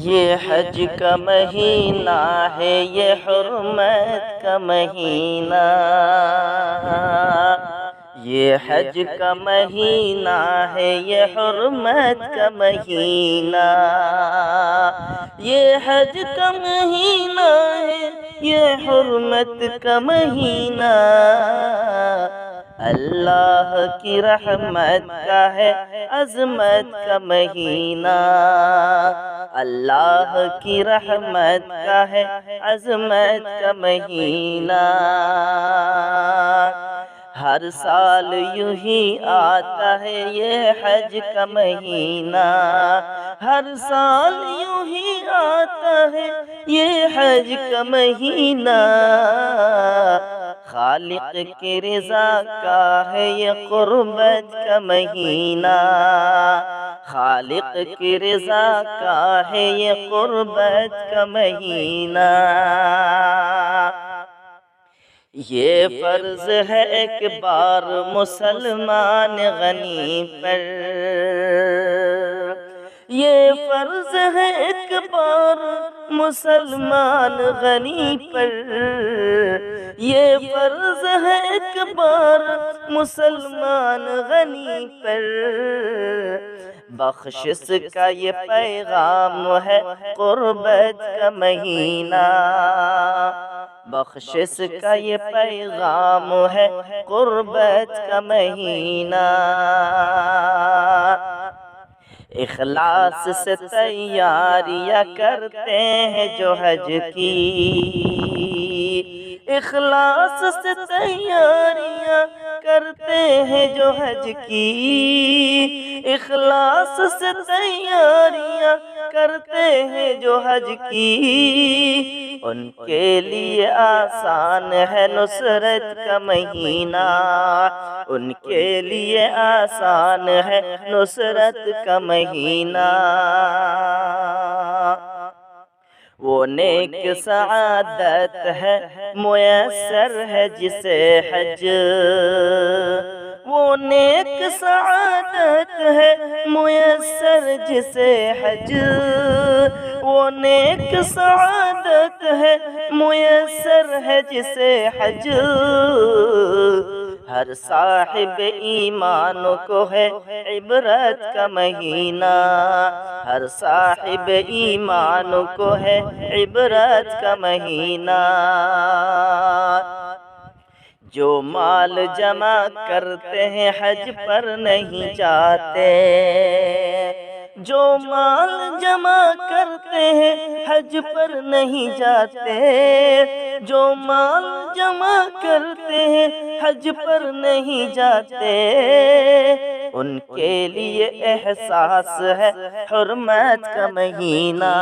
یہ حج کا مہینہ ہے، یہ حرمت کا مہینہ، یہ حج کا مہینہ ہے، یہ حرمت کا مہینہ، یہ حج کا مہینہ ہے، یہ حرمت کا مہینہ، اللہ کی رحمت کا ہے، عظمت کا مہینہ، اللہ کی رحمت کا ہے، عظمت کا مہینہ۔ ہر سال یوں ہی آتا ہے یہ حج کا مہینہ، ہر سال یوں ہی آتا ہے یہ حج کا مہینہ، خالق کی رضا کا ہے یہ قربت کا مہینہ، خالق کی رضا کا ہے یہ قربت کا مہینہ۔ یہ فرض ہے ایک بار مسلمان غنی پر، یہ فرض ہے ایک بار مسلمان غنی پر، یہ فرض ہے ایک بار مسلمان غنی پر، بخشش کا یہ پیغام ہے قربت کا مہینہ، بخشش کا یہ پیغام ہے قربت کا مہینہ، اخلاص سے تیاریاں کرتے ہیں جو حج کی، اخلاص سے تیاریاں کرتے ہیں جو حج کی، اخلاص سے تیاریاں کرتے ہیں جو حج کی، ان کے لیے آسان ہے نصرت کا مہینہ، ان کے لیے آسان ہے نصرت کا مہینہ، وہ نیک سعادت ہے میسر ہے جسے حج، وہ نیک سعادت ہے میسر جسے حج، وہ نیک سعادت ہے میسر ہے جسے حج، ہر صاحب ایمان کو ہے عبرت کا مہینہ، ہر صاحب ایمان کو ہے عبرت کا مہینہ، جو مال جمع کرتے ہیں حج پر نہیں جاتے، جو مال جمع کرتے ہیں حج پر نہیں جاتے، جو مال جمع کرتے ہیں حج پر نہیں جاتے، ان کے لیے احساس ہے حرمت کا مہینہ،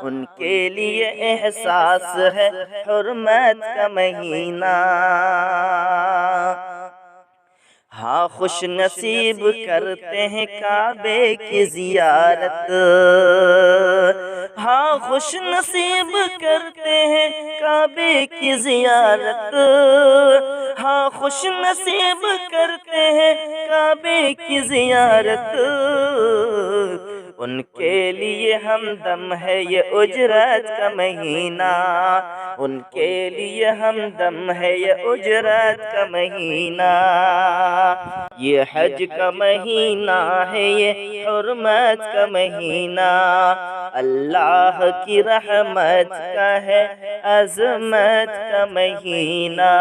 ان کے لیے احساس ہے حرمت کا مہینہ، ہاں خوش نصیب کرتے ہیں کعبے کی زیارت، ہاں خوش نصیب کرتے ہیں کعبے کی زیارت، ہاں خوش نصیب کرتے ہیں کعبے کی زیارت، ان کے لیے ہمدم ہے یہ اجرت کا مہینہ، ان کے لیے ہمدم ہے یہ اجرت کا مہینہ، یہ حج کا مہینہ ہے یہ حرمت کا مہینہ، اللہ کی رحمت کا ہے عظمت کا مہینہ۔